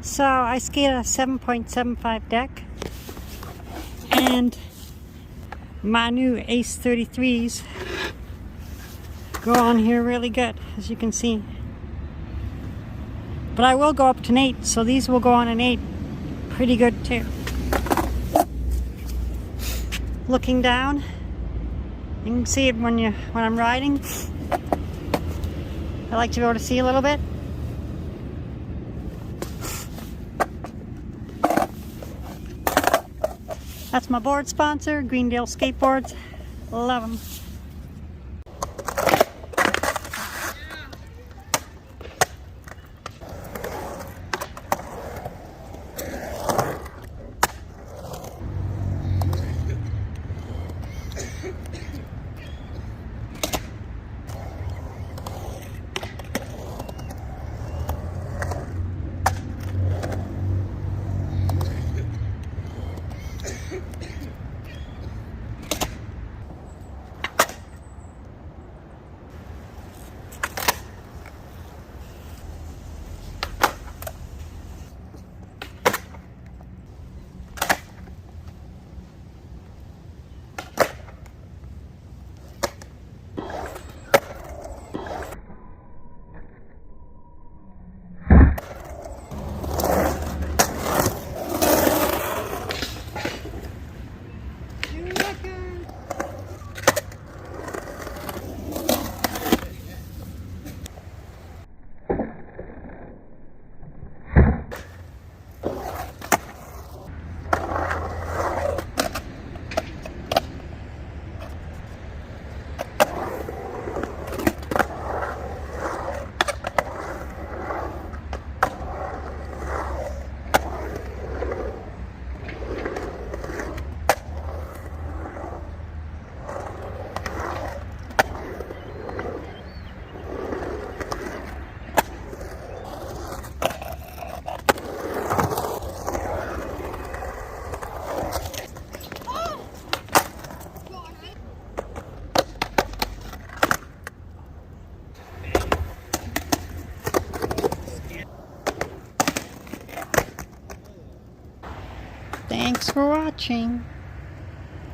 So I skate a 7.75 deck, and my new Ace 33s go on here really good, as you can see. But I will go up to an 8, so these will go on an 8 pretty good too. Looking down, you can see it when I'm riding. I like to be able to see a little bit. That's my board sponsor, Greendale Skateboards. Love them. Thanks for watching.